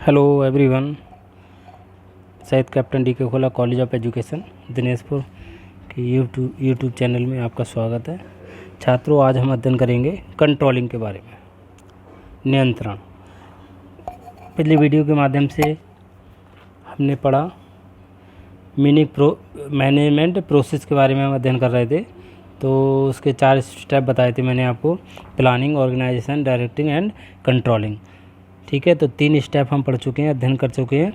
Hello everyone. Syed captain D के खोला college of education Dineshpur की यूट्यूब चैनल में आपका स्वागत है। छात्रों, आज हम अध्ययन करेंगे कंट्रोलिंग के बारे में, नियंत्रण। पिछली वीडियो के माध्यम से हमने पढ़ा मैनेजमेंट प्रोसेस के बारे में हम अध्ययन कर रहे थे। तो उसके 4 स्टेप बताए थे मैंने आपको: planning, organisation, directing and controlling. ठीक है, तो 3 स्टेप हम पढ़ चुके हैं, अध्ययन कर चुके हैं।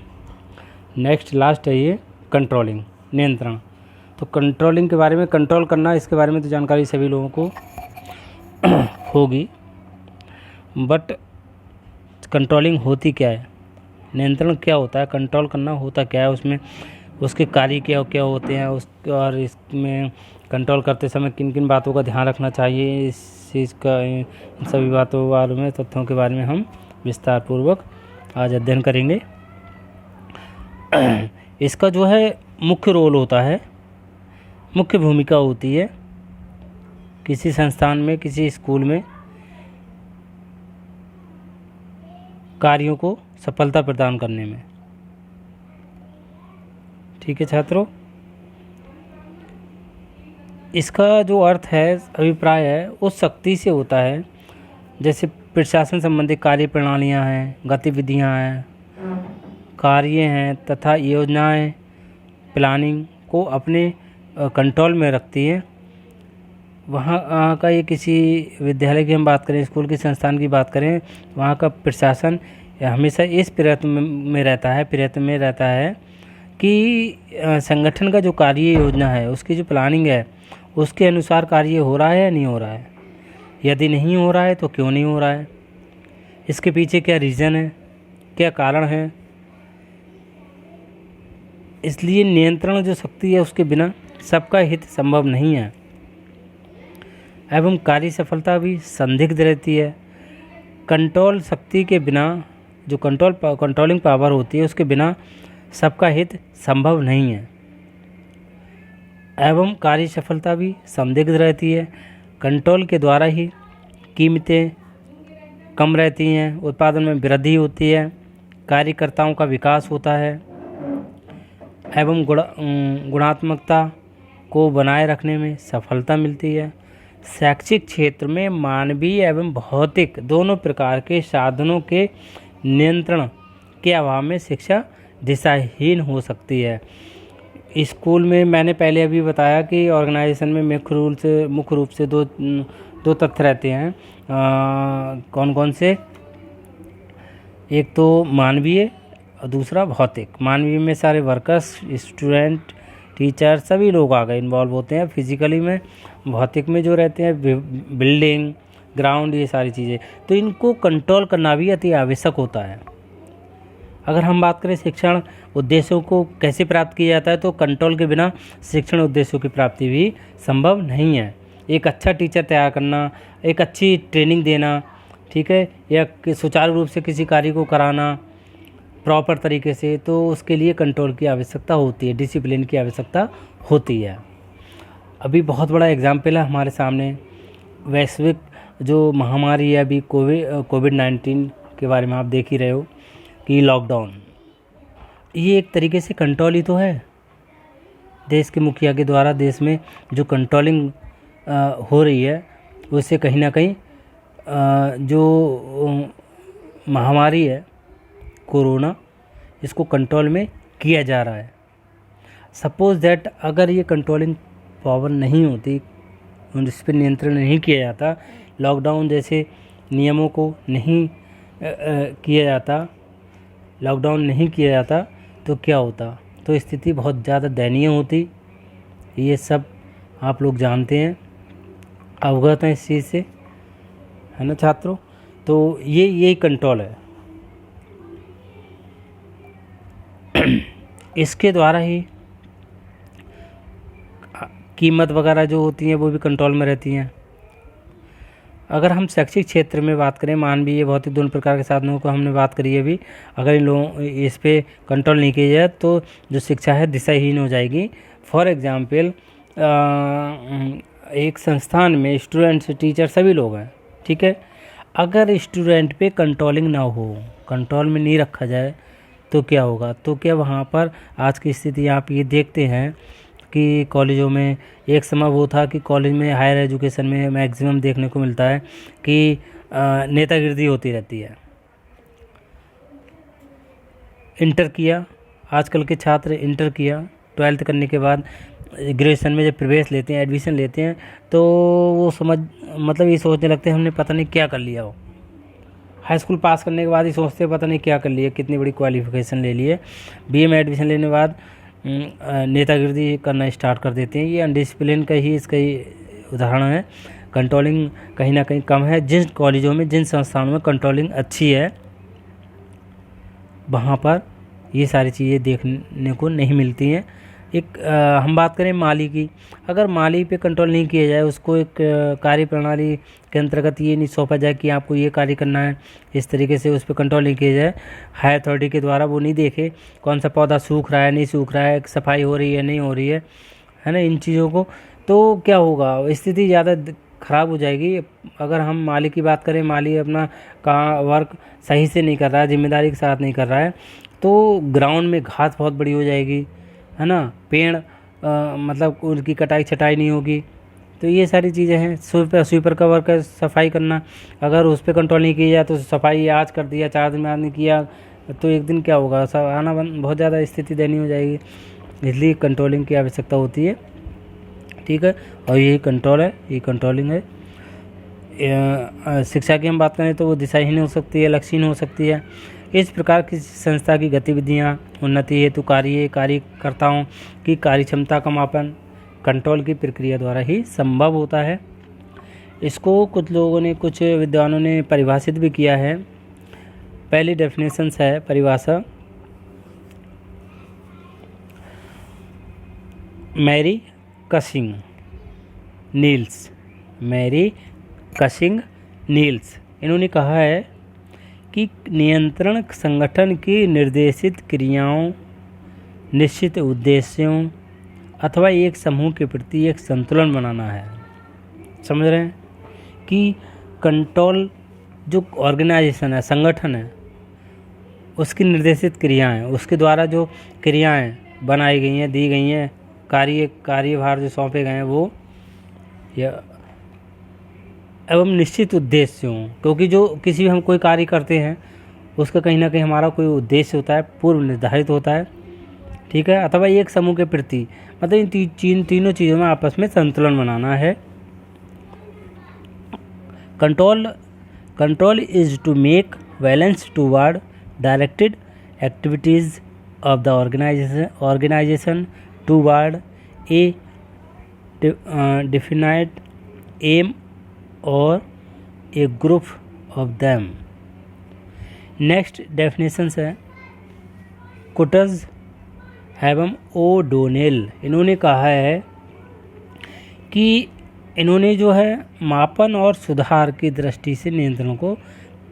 नेक्स्ट लास्ट है ये कंट्रोलिंग, नियंत्रण। तो कंट्रोलिंग के बारे में, कंट्रोल करना, इसके बारे में तो जानकारी सभी लोगों को होगी, बट कंट्रोलिंग होती क्या है, नियंत्रण क्या होता है, कंट्रोल करना होता क्या है, उसमें उसके कार्य क्या क्या होते हैं, और इसमें कंट्रोल करते समय किन किन बातों का ध्यान रखना चाहिए, इस चीज़ का, इन सभी बातों के बारे में, तथ्यों के बारे में हम विस्तार पूर्वक आज अध्ययन करेंगे। इसका जो है मुख्य रोल होता है, मुख्य भूमिका होती है किसी संस्थान में, किसी स्कूल में कार्यों को सफलता प्रदान करने में। ठीक है छात्रों, इसका जो अर्थ है, अभिप्राय है, उस शक्ति से होता है जैसे प्रशासन संबंधी कार्य प्रणालियाँ हैं, गतिविधियाँ हैं, कार्य हैं तथा योजनाएं प्लानिंग को अपने कंट्रोल में रखती है। वहाँ का ये किसी विद्यालय की हम बात करें, स्कूल के संस्थान की बात करें, वहाँ का प्रशासन हमेशा इस प्रयत्न में रहता है कि संगठन का जो कार्य योजना है, उसकी जो प्लानिंग है, उसके अनुसार कार्य हो रहा है या नहीं हो रहा है। यदि नहीं हो रहा है तो क्यों नहीं हो रहा है, इसके पीछे क्या रीज़न है, क्या कारण है। इसलिए नियंत्रण जो शक्ति है, उसके बिना सबका हित संभव नहीं है एवं कार्य सफलता भी संदिग्ध रहती है। कंट्रोल शक्ति के बिना, जो कंट्रोलिंग पावर होती है, उसके बिना सबका हित संभव नहीं है एवं कार्य सफलता भी संदिग्ध रहती है। कंट्रोल के द्वारा ही कीमतें कम रहती हैं, उत्पादन में वृद्धि होती है, कार्यकर्ताओं का विकास होता है एवं गुणात्मकता को बनाए रखने में सफलता मिलती है। शैक्षिक क्षेत्र में मानवीय एवं भौतिक दोनों प्रकार के साधनों के नियंत्रण के अभाव में शिक्षा दिशाहीन हो सकती है। स्कूल में मैंने पहले अभी बताया कि ऑर्गेनाइजेशन में मुख्य रूप से दो तथ्य रहते हैं। कौन कौन से? एक तो मानवीय और दूसरा भौतिक। मानवीय में सारे वर्कर्स, स्टूडेंट, टीचर, सभी लोग आ गए, इन्वॉल्व होते हैं फिजिकली में। भौतिक में जो रहते हैं बिल्डिंग, ग्राउंड, ये सारी चीज़ें, तो इनको कंट्रोल करना भी अति आवश्यक होता है। अगर हम बात करें शिक्षण उद्देश्यों को कैसे प्राप्त किया जाता है, तो कंट्रोल के बिना शिक्षण उद्देश्यों की प्राप्ति भी संभव नहीं है। एक अच्छा टीचर तैयार करना, एक अच्छी ट्रेनिंग देना, ठीक है, या सुचारू रूप से किसी कार्य को कराना प्रॉपर तरीके से, तो उसके लिए कंट्रोल की आवश्यकता होती है, डिसिप्लिन की आवश्यकता होती है। अभी बहुत बड़ा एग्जाम्पल है हमारे सामने, वैश्विक जो महामारी है अभी कोविड-19 के बारे में आप देख ही रहे हो कि लॉकडाउन, ये एक तरीके से कंट्रोल ही तो है। देश के मुखिया के द्वारा देश में जो कंट्रोलिंग हो रही है, उससे कहीं ना कहीं जो महामारी है कोरोना, इसको कंट्रोल में किया जा रहा है। सपोज दैट अगर ये कंट्रोलिंग पावर नहीं होती, इस पर नियंत्रण नहीं किया जाता, लॉकडाउन जैसे नियमों को नहीं किया जाता, लॉकडाउन नहीं किया जाता, तो क्या होता? तो स्थिति बहुत ज़्यादा दयनीय होती। ये सब आप लोग जानते हैं, अवगत हैं इस चीज़ से, है ना छात्रों? तो यही कंट्रोल है। इसके द्वारा ही कीमत वगैरह जो होती हैं वो भी कंट्रोल में रहती हैं। अगर हम शैक्षिक क्षेत्र में बात करें, मानवीय भौतिक दोनों प्रकार के साधनों को हमने बात करी है अभी, अगर इन लोगों इस पे कंट्रोल नहीं किया जाए तो जो शिक्षा है दिशाहीन हो जाएगी। फॉर एग्जांपल, एक संस्थान में स्टूडेंट्स, टीचर, सभी लोग हैं, ठीक है। अगर स्टूडेंट पे कंट्रोलिंग ना हो, कंट्रोल में नहीं रखा जाए तो क्या होगा? तो क्या वहाँ पर आज की स्थिति आप ये देखते हैं कि कॉलेजों में एक समय वो था कि कॉलेज में हायर एजुकेशन में मैक्सिमम देखने को मिलता है कि नेतागिरी होती रहती है। इंटर किया, आजकल के छात्र इंटर किया, 12th करने के बाद ग्रेजुएशन में जब प्रवेश लेते हैं, एडमिशन लेते हैं, तो वो मतलब ये सोचने लगते हैं हमने पता नहीं क्या कर लिया हो। हाई स्कूल पास करने के बाद ही सोचते हैं पता नहीं क्या कर लिया, कितनी बड़ी क्वालिफिकेशन ले लिए। बीए में एडमिशन लेने के बाद नेतागिरी करना स्टार्ट कर देते हैं। ये अनडिसिप्लिन का ही इसका ही उदाहरण है। कंट्रोलिंग कहीं ना कहीं कम है। जिन कॉलेजों में, जिन संस्थानों में कंट्रोलिंग अच्छी है, वहाँ पर ये सारी चीज़ें देखने को नहीं मिलती हैं। हम बात करें माली की, अगर माली पे कंट्रोल नहीं किया जाए, उसको एक कार्य प्रणाली के अंतर्गत ये नहीं सौंपा जाए कि आपको ये कार्य करना है, इस तरीके से उस पर कंट्रोल नहीं किया जाए, हाई अथॉरिटी के द्वारा वो नहीं देखे कौन सा पौधा सूख रहा है, नहीं सूख रहा है, सफाई हो रही है, नहीं हो रही है ना, इन चीज़ों को, तो क्या होगा? स्थिति ज़्यादा ख़राब हो जाएगी। अगर हम माली की बात करें, माली अपना वर्क सही से नहीं कर रहा है, जिम्मेदारी के साथ नहीं कर रहा है, तो ग्राउंड में घास बहुत बड़ी हो जाएगी, है ना, पेड़ मतलब उनकी कटाई छटाई नहीं होगी। तो ये सारी चीज़ें हैं। स्वीपर का वर्क है, सफाई करना, अगर उस पर कंट्रोल नहीं किया जाए तो सफाई आज कर दिया, 4 दिन में आदमी किया, तो एक दिन क्या होगा? सब आना बंद, बहुत ज़्यादा स्थिति दयनीय हो जाएगी। इसलिए कंट्रोलिंग की आवश्यकता होती है, ठीक है। और यही कंट्रोल है, ये कंट्रोलिंग है। शिक्षा की हम बात करें तो वो दिशाहीन हो सकती है, लक्ष्यहीन हो सकती है। इस प्रकार की संस्था की गतिविधियाँ उन्नति हेतु कार्यकर्ताओं की कार्य क्षमता का मापन कंट्रोल की प्रक्रिया द्वारा ही संभव होता है। इसको कुछ लोगों ने, कुछ विद्वानों ने परिभाषित भी किया है। पहली डेफिनेशंस है, परिभाषा, मैरी कशिंग नील्स, इन्होंने कहा है कि नियंत्रण संगठन की निर्देशित क्रियाओं, निश्चित उद्देश्यों अथवा एक समूह के प्रति एक संतुलन बनाना है। समझ रहे हैं कि कंट्रोल जो ऑर्गेनाइजेशन है, संगठन है, उसकी निर्देशित क्रियाएं, उसके द्वारा जो क्रियाएं बनाई गई हैं, दी गई हैं, कार्यभार जो सौंपे गए हैं वो एवं निश्चित उद्देश्यों, क्योंकि जो किसी भी हम कोई कार्य करते हैं उसका कहीं ना कहीं हमारा कोई उद्देश्य होता है, पूर्व निर्धारित होता है, ठीक है, अथवा एक समूह के प्रति, मतलब इन तीनों चीज़ों में आपस में संतुलन बनाना है। Control is to make balance toward directed activities of the organisation toward a definite aim or a group of them। Next definitions है कुटज एवं ओडोनेल, इन्होंने कहा है कि इन्होंने जो है मापन और सुधार की दृष्टि से नियंत्रण को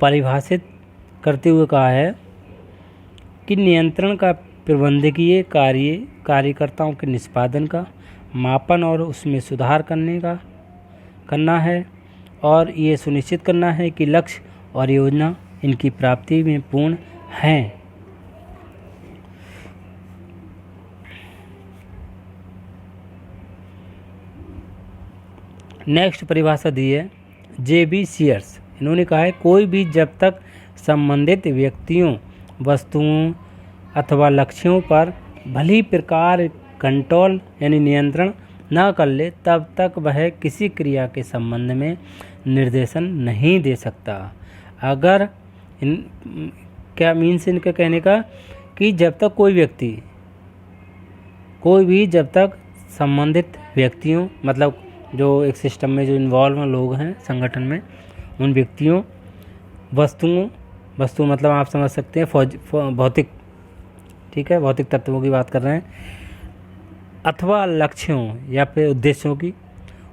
परिभाषित करते हुए कहा है कि नियंत्रण का प्रबंधकीय कार्यकर्ताओं के निष्पादन का मापन और उसमें सुधार करना है, और ये सुनिश्चित करना है कि लक्ष्य और योजना इनकी प्राप्ति में पूर्ण हैं। नेक्स्ट परिभाषा दी है जे.बी. सीयर्स, इन्होंने कहा है कोई भी जब तक संबंधित व्यक्तियों, वस्तुओं अथवा लक्ष्यों पर भली प्रकार कंट्रोल यानी नियंत्रण न कर ले तब तक वह किसी क्रिया के संबंध में निर्देशन नहीं दे सकता। अगर क्या मीन्स इनका कहने का कि जब तक कोई भी जब तक संबंधित व्यक्तियों, मतलब जो एक सिस्टम में जो इन्वॉल्व लोग हैं संगठन में, उन व्यक्तियों, वस्तु मतलब आप समझ सकते हैं भौतिक, ठीक है, भौतिक तत्वों की बात कर रहे हैं, अथवा लक्ष्यों या फिर उद्देश्यों की,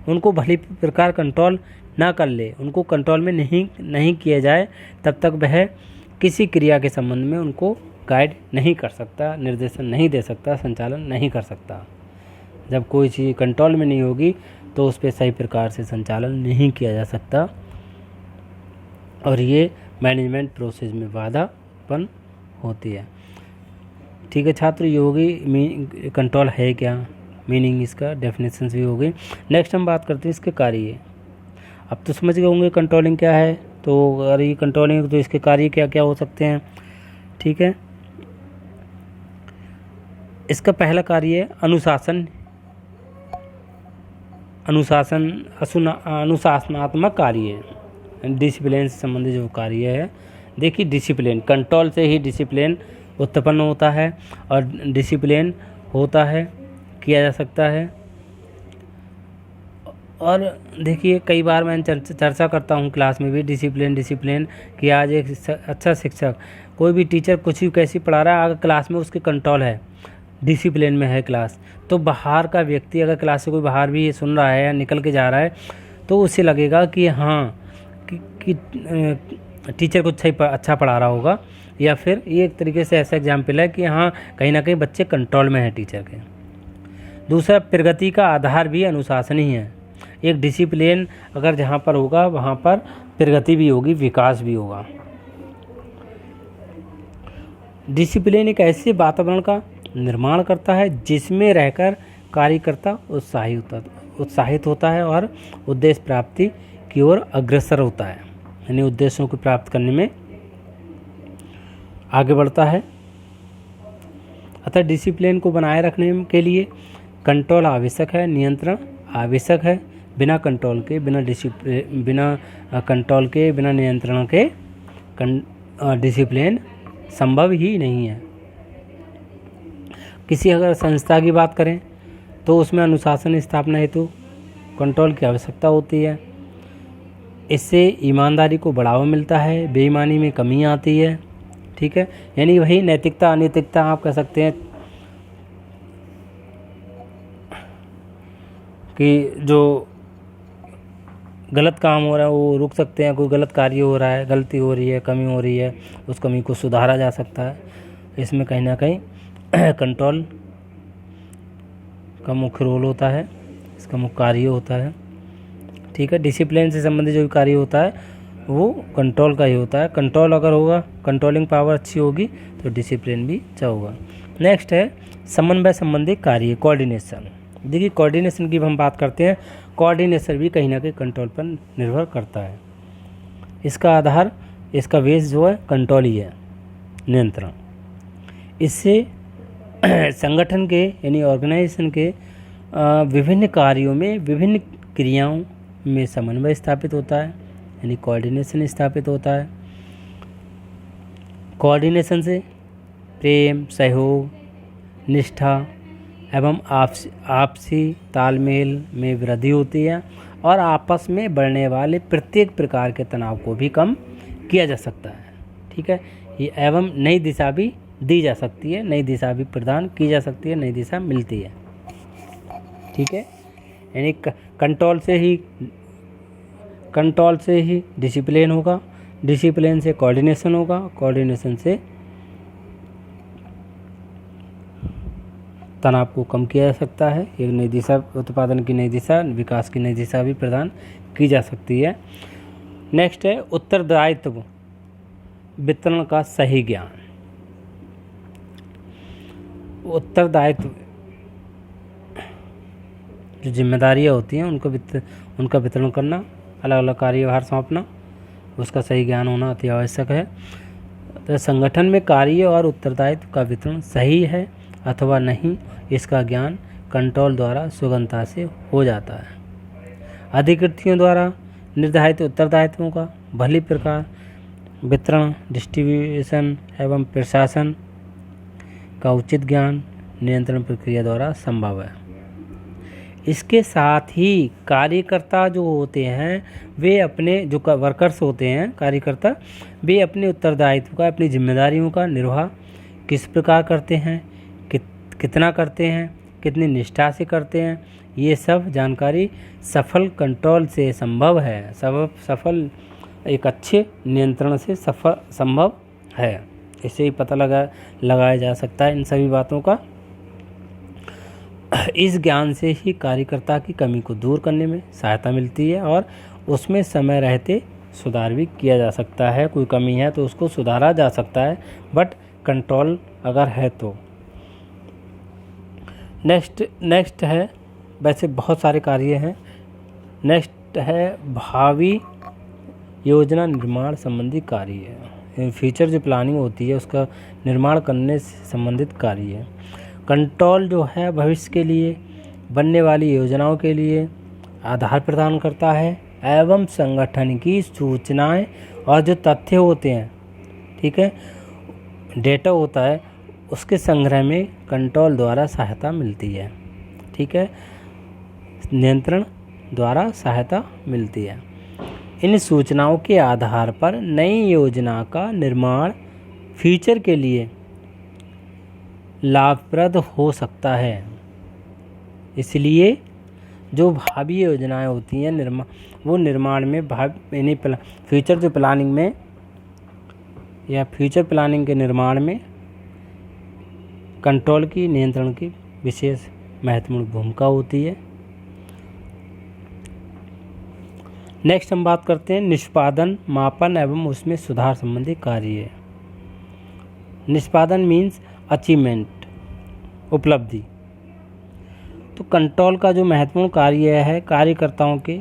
उनको भली प्रकार कंट्रोल ना कर ले, उनको कंट्रोल में नहीं किया जाए, तब तक वह किसी क्रिया के संबंध में उनको गाइड नहीं कर सकता, निर्देशन नहीं दे सकता, संचालन नहीं कर सकता। जब कोई चीज़ कंट्रोल में नहीं होगी तो उस पर सही प्रकार से संचालन नहीं किया जा सकता, और ये मैनेजमेंट प्रोसेस में बाधा उत्पन्न होती है। ठीक है छात्र, ये होगी कंट्रोल है क्या, मीनिंग इसका, डेफिनेशन भी होगी। नेक्स्ट हम बात करते हैं इसके कार्य। अब तो समझ गए होंगे कंट्रोलिंग क्या है, तो अगर ये कंट्रोलिंग तो इसके कार्य क्या क्या हो सकते हैं। ठीक है, इसका पहला कार्य है अनुशासन, अनुशासनात्मक कार्य है। डिसिप्लिन से संबंधित जो कार्य है, देखिए डिसिप्लिन, कंट्रोल से ही डिसिप्लिन उत्पन्न होता है और डिसिप्लिन होता है, किया जा सकता है। और देखिए कई बार मैं चर्चा करता हूँ क्लास में भी डिसिप्लिन कि आज एक अच्छा शिक्षक, कोई भी टीचर कुछ भी कैसी पढ़ा रहा है, अगर क्लास में उसके कंट्रोल है, डिसिप्लिन में है क्लास, तो बाहर का व्यक्ति अगर क्लास से कोई बाहर भी सुन रहा है या निकल के जा रहा है तो उसे लगेगा कि हाँ कि टीचर कुछ अच्छा पढ़ा रहा होगा, या फिर ये एक तरीके से ऐसा एग्जाम्पल है कि हाँ कहीं ना कहीं बच्चे कंट्रोल में हैं टीचर के। दूसरा, प्रगति का आधार भी अनुशासन ही है। एक डिसिप्लिन अगर जहाँ पर होगा वहाँ पर प्रगति भी होगी, विकास भी होगा। डिसिप्लिन एक ऐसे वातावरण का निर्माण करता है जिसमें रहकर कार्यकर्ता उत्साहित होता है और उद्देश्य प्राप्ति की ओर अग्रसर होता है, यानी उद्देश्यों को प्राप्त करने में आगे बढ़ता है। अतः डिसिप्लिन को बनाए रखने के लिए कंट्रोल आवश्यक है, नियंत्रण आवश्यक है। बिना कंट्रोल के, बिना नियंत्रण के डिसिप्लिन संभव ही नहीं है। किसी अगर संस्था की बात करें तो उसमें अनुशासन स्थापना हेतु कंट्रोल की आवश्यकता होती है। इससे ईमानदारी को बढ़ावा मिलता है, बेईमानी में कमी आती है। ठीक है, यानी वही नैतिकता अनैतिकता आप कह सकते हैं कि जो गलत काम हो रहा है वो रुक सकते हैं, कोई गलत कार्य हो रहा है, गलती हो रही है, कमी हो रही है, उस कमी को सुधारा जा सकता है। इसमें कहीं ना कहीं कंट्रोल का मुख्य रोल होता है, इसका मुख्य कार्य होता है। ठीक है, डिसिप्लिन से संबंधित जो कार्य होता है वो कंट्रोल का ही होता है। कंट्रोल अगर होगा, कंट्रोलिंग पावर अच्छी होगी तो डिसिप्लिन भी अच्छा होगा। नेक्स्ट है समन्वय संबंधी कार्य, कोऑर्डिनेशन। देखिए कोऑर्डिनेशन की हम बात करते हैं, कोऑर्डिनेशन भी कहीं ना कहीं कंट्रोल पर निर्भर करता है। इसका आधार, इसका बेस जो है कंट्रोल ही है, नियंत्रण। इससे संगठन के यानी ऑर्गेनाइजेशन के विभिन्न कार्यों में, विभिन्न क्रियाओं में समन्वय स्थापित होता है, यानी कोऑर्डिनेशन स्थापित होता है। कोऑर्डिनेशन से प्रेम, सहयोग, निष्ठा एवं आपसी तालमेल में वृद्धि होती है और आपस में बढ़ने वाले प्रत्येक प्रकार के तनाव को भी कम किया जा सकता है। ठीक है, ये एवं नई दिशा भी दी जा सकती है, नई दिशा भी प्रदान की जा सकती है, नई दिशा मिलती है। ठीक है, यानी कंट्रोल से ही डिसिप्लिन होगा, डिसिप्लिन से कोऑर्डिनेशन होगा, कोऑर्डिनेशन से तनाव को कम किया जा सकता है। एक नई दिशा, उत्पादन की नई दिशा, विकास की नई दिशा भी प्रदान की जा सकती है। नेक्स्ट है उत्तरदायित्व वितरण का सही ज्ञान। उत्तरदायित्व जो जिम्मेदारियाँ होती हैं उनका वितरण करना, अलग अलग कार्यभार सौंपना, उसका सही ज्ञान होना अति आवश्यक है। तो संगठन में कार्य और उत्तरदायित्व का वितरण सही है अथवा नहीं, इसका ज्ञान कंट्रोल द्वारा सुगमता से हो जाता है। अधिकृतों द्वारा निर्धारित उत्तरदायित्वों का भली प्रकार वितरण, डिस्ट्रीब्यूशन एवं प्रशासन का उचित ज्ञान नियंत्रण प्रक्रिया द्वारा संभव है। इसके साथ ही कार्यकर्ता जो होते हैं वे अपने, जो वर्कर्स होते हैं कार्यकर्ता, वे अपने उत्तरदायित्व का, अपनी जिम्मेदारियों का निर्वाह किस प्रकार करते हैं, कितना करते हैं, कितनी निष्ठा से करते हैं, ये सब जानकारी सफल कंट्रोल से संभव है, सफल एक अच्छे नियंत्रण से संभव है। इससे ही पता लगाया जा सकता है इन सभी बातों का। इस ज्ञान से ही कार्यकर्ता की कमी को दूर करने में सहायता मिलती है और उसमें समय रहते सुधार भी किया जा सकता है, कोई कमी है तो उसको सुधारा जा सकता है, बट कंट्रोल अगर है तो। नेक्स्ट है, वैसे बहुत सारे कार्य हैं। नेक्स्ट है भावी योजना निर्माण संबंधी कार्य। फ्यूचर जो प्लानिंग होती है उसका निर्माण करने से संबंधित कार्य है। कंट्रोल जो है भविष्य के लिए बनने वाली योजनाओं के लिए आधार प्रदान करता है एवं संगठन की सूचनाएं और जो तथ्य होते हैं, ठीक है, डेटा होता है, उसके संग्रह में कंट्रोल द्वारा सहायता मिलती है, ठीक है, नियंत्रण द्वारा सहायता मिलती है। इन सूचनाओं के आधार पर नई योजना का निर्माण फ्यूचर के लिए लाभप्रद हो सकता है। इसलिए जो भावी योजनाएं होती हैं वो निर्माण में यानी फ्यूचर जो प्लानिंग में या फ्यूचर प्लानिंग के निर्माण में कंट्रोल की, नियंत्रण की विशेष महत्वपूर्ण भूमिका होती है। नेक्स्ट हम बात करते हैं निष्पादन, मापन एवं उसमें सुधार संबंधी कार्य। निष्पादन मीन्स अचीवमेंट, उपलब्धि। तो कंट्रोल का जो महत्वपूर्ण कार्य है, कार्यकर्ताओं के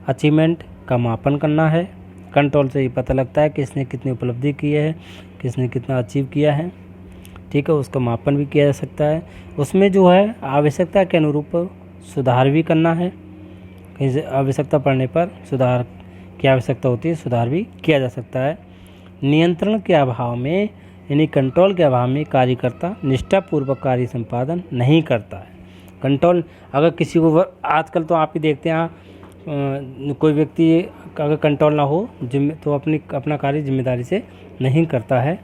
अचीवमेंट का मापन करना है। कंट्रोल से ही पता लगता है किसने कितनी उपलब्धि की है, किसने कितना अचीव किया है, ठीक है, उसका मापन भी किया जा सकता है। उसमें जो है आवश्यकता के अनुरूप सुधार भी करना है। कहीं से आवश्यकता पड़ने पर सुधार की आवश्यकता होती है, सुधार भी किया जा सकता है। नियंत्रण के अभाव में यानी कंट्रोल के अभाव में कार्यकर्ता निष्ठापूर्वक कार्य संपादन नहीं करता है। कंट्रोल अगर किसी को, आजकल तो आप ही देखते हैं, कोई व्यक्ति अगर कंट्रोल ना हो तो अपना कार्य जिम्मेदारी से नहीं करता है।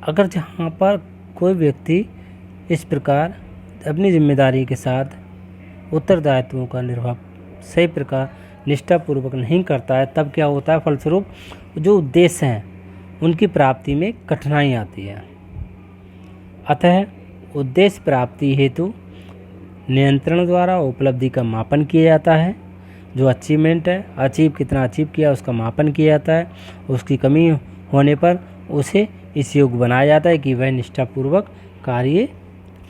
अगर जहाँ पर कोई व्यक्ति इस प्रकार अपनी जिम्मेदारी के साथ उत्तरदायित्वों का निर्वाह सही प्रकार निष्ठापूर्वक नहीं करता है, तब क्या होता है, फलस्वरूप जो उद्देश्य हैं उनकी प्राप्ति में कठिनाई आती है। अतः उद्देश्य प्राप्ति हेतु नियंत्रण द्वारा उपलब्धि का मापन किया जाता है। जो अचीवमेंट है, कितना अचीव किया उसका मापन किया जाता है। उसकी कमी होने पर उसे इस योग्य बनाया जाता है कि वह निष्ठापूर्वक कार्य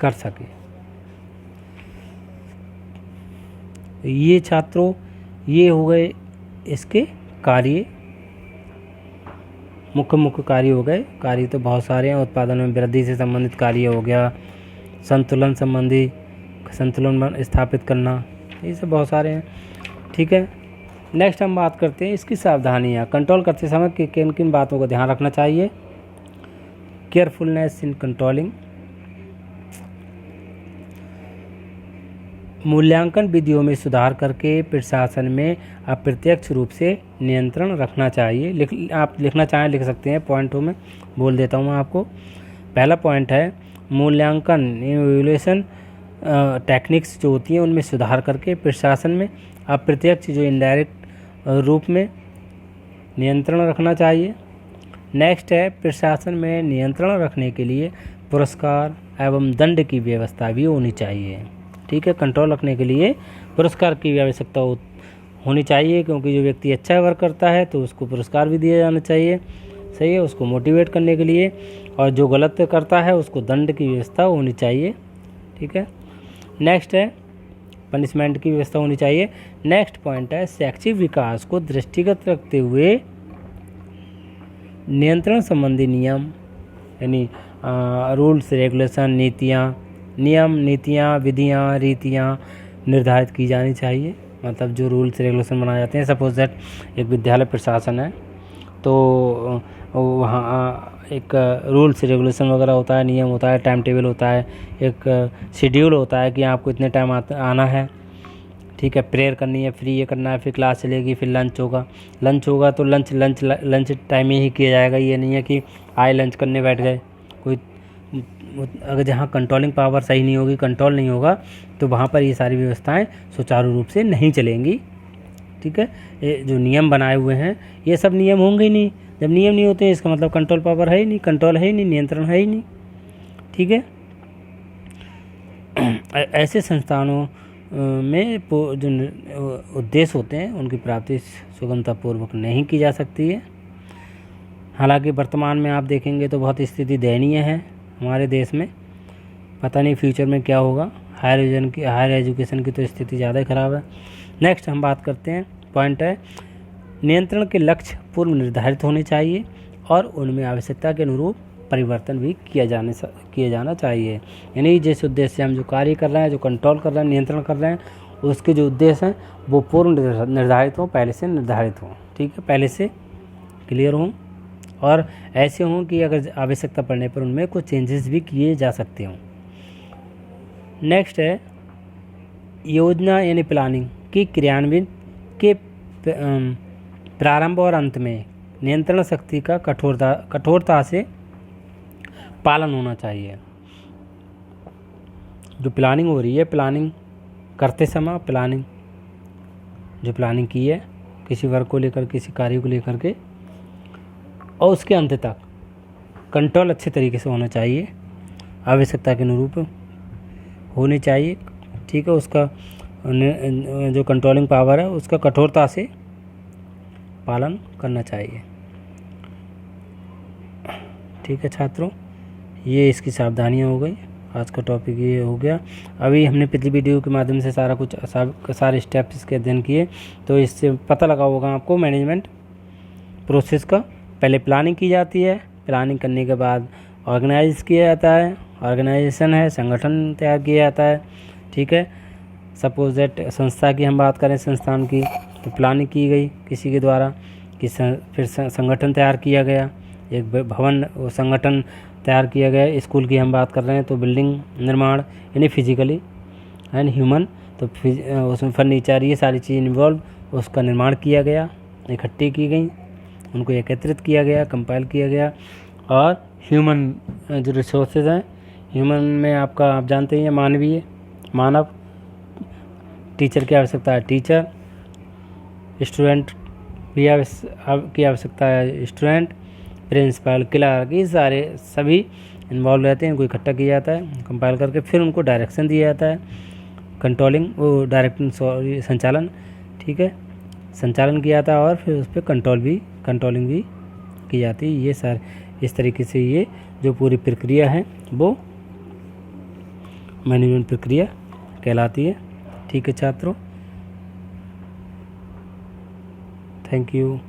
कर सके। ये छात्रों, ये हो गए इसके कार्य, मुख्य कार्य हो गए। कार्य तो बहुत सारे हैं। उत्पादन में वृद्धि से संबंधित कार्य हो गया, संतुलन संबंधी, संतुलन स्थापित करना, ये सब बहुत सारे हैं, ठीक है। नेक्स्ट हम बात करते हैं इसकी सावधानियाँ। कंट्रोल करते समय किन किन बातों का ध्यान रखना चाहिए। Carefulness in controlling. मूल्यांकन विधियों में सुधार करके प्रशासन में अप्रत्यक्ष रूप से नियंत्रण रखना चाहिए। आप लिखना चाहें लिख सकते हैं, पॉइंटों में बोल देता हूँ मैं आपको। पहला पॉइंट है मूल्यांकन, इवैल्यूएशन टेक्निक्स जो होती हैं उनमें सुधार करके प्रशासन में अप्रत्यक्ष जो इनडायरेक्ट रूप में नियंत्रण रखना चाहिए। नेक्स्ट है प्रशासन में नियंत्रण रखने के लिए पुरस्कार एवं दंड की व्यवस्था भी होनी चाहिए, ठीक है। कंट्रोल रखने के लिए पुरस्कार की भी आवश्यकता होनी चाहिए, क्योंकि जो व्यक्ति अच्छा वर्क करता है तो उसको पुरस्कार भी दिया जाना चाहिए, सही है, उसको मोटिवेट करने के लिए। और जो गलत करता है उसको दंड की व्यवस्था होनी चाहिए, ठीक है। नेक्स्ट है पनिशमेंट की व्यवस्था होनी चाहिए। नेक्स्ट पॉइंट है शैक्षिक विकास को दृष्टिगत रखते हुए नियंत्रण संबंधी नियम यानी रूल्स रेगुलेशन, नीतियाँ, विधियाँ, रीतियाँ निर्धारित की जानी चाहिए। मतलब जो रूल्स रेगुलेशन बनाए जाते हैं, सपोज दैट एक विद्यालय प्रशासन है तो वहाँ एक रूल्स रेगुलेशन वगैरह होता है, नियम होता है, टाइम टेबल होता है, एक शेड्यूल होता है कि आपको इतने टाइम आना है, ठीक है, प्रेयर करनी है, फिर ये करना है, फिर क्लास चलेगी, फिर लंच होगा तो लंच टाइम में ही किया जाएगा। ये नहीं है कि आए लंच करने बैठ गए। कोई अगर जहाँ कंट्रोलिंग पावर सही नहीं होगी, कंट्रोल नहीं होगा, तो वहाँ पर ये सारी व्यवस्थाएं सुचारू रूप से नहीं चलेंगी, ठीक है। ये जो नियम बनाए हुए हैं ये सब नियम होंगे ही नहीं। जब नियम नहीं होते हैं इसका मतलब कंट्रोल पावर है ही नहीं, कंट्रोल है ही नहीं, नियंत्रण है ही नहीं, ठीक है। ऐसे संस्थानों जो उद्देश्य होते हैं उनकी प्राप्ति सुगमतापूर्वक नहीं की जा सकती है। हालांकि वर्तमान में आप देखेंगे तो बहुत स्थिति दयनीय है हमारे देश में। पता नहीं फ्यूचर में क्या होगा। हायर एजुकेशन की तो स्थिति ज़्यादा ही ख़राब है। नेक्स्ट हम बात करते हैं, पॉइंट है नियंत्रण के लक्ष्य पूर्व निर्धारित होने चाहिए और उनमें आवश्यकता के अनुरूप परिवर्तन भी किया जाना चाहिए। यानी जिस उद्देश्य से हम जो कार्य कर रहे हैं, जो कंट्रोल कर रहे हैं, नियंत्रण कर रहे हैं, उसके जो उद्देश्य हैं वो पूर्व निर्धारित हों, पहले से निर्धारित हों। ठीक है, पहले से क्लियर हों और ऐसे हों कि अगर आवश्यकता पड़ने पर उनमें कुछ चेंजेस भी किए जा सकते हों। नेक्स्ट है योजना यानी प्लानिंग की क्रियान्वयन के प्रारंभ और अंत में नियंत्रण शक्ति का कठोरता से पालन होना चाहिए। जो प्लानिंग हो रही है, प्लानिंग करते समय जो प्लानिंग की है किसी वर्क को लेकर, किसी कार्य को लेकर के, और उसके अंत तक कंट्रोल अच्छे तरीके से होना चाहिए, आवश्यकता के अनुरूप होनी चाहिए। ठीक है, उसका जो कंट्रोलिंग पावर है उसका कठोरता से पालन करना चाहिए। ठीक है छात्रों, ये इसकी सावधानियाँ हो गई। आज का टॉपिक ये हो गया। अभी हमने पिछली वीडियो के माध्यम से सारे स्टेप्स इसके अध्ययन किए, तो इससे पता लगा होगा आपको मैनेजमेंट प्रोसेस का। पहले प्लानिंग की जाती है, प्लानिंग करने के बाद ऑर्गेनाइज किया जाता है, ऑर्गेनाइजेशन है, संगठन तैयार किया जाता है। ठीक है, सपोज दैट संस्था की हम बात करें, संस्थान की, तो प्लानिंग की गई किसी के द्वारा कि फिर संगठन तैयार किया गया, एक भवन संगठन तैयार किया गया। स्कूल की हम बात कर रहे हैं तो बिल्डिंग निर्माण यानी फिजिकली एंड ह्यूमन, तो उसमें फर्नीचर, ये सारी चीज़ इन्वॉल्व, उसका निर्माण किया गया, इकट्ठी की गई, उनको एकत्रित किया गया, कंपाइल किया गया। और ह्यूमन जो रिसोर्सेज हैं, ह्यूमन में आप जानते हैं मानव, टीचर की आवश्यकता है टीचर, स्टूडेंट की आवश्यकता है स्टूडेंट, प्रिंसिपल, क्लर्क, ये सभी इन्वॉल्व रहते हैं। इनको इकट्ठा किया जाता है, कंपाइल करके फिर उनको डायरेक्शन दिया जाता है, संचालन। ठीक है, संचालन किया जाता है और फिर उस पर कंट्रोलिंग भी की जाती है। ये इस तरीके से ये जो पूरी प्रक्रिया है वो मैनेजमेंट प्रक्रिया कहलाती है। ठीक है छात्रों, थैंक यू।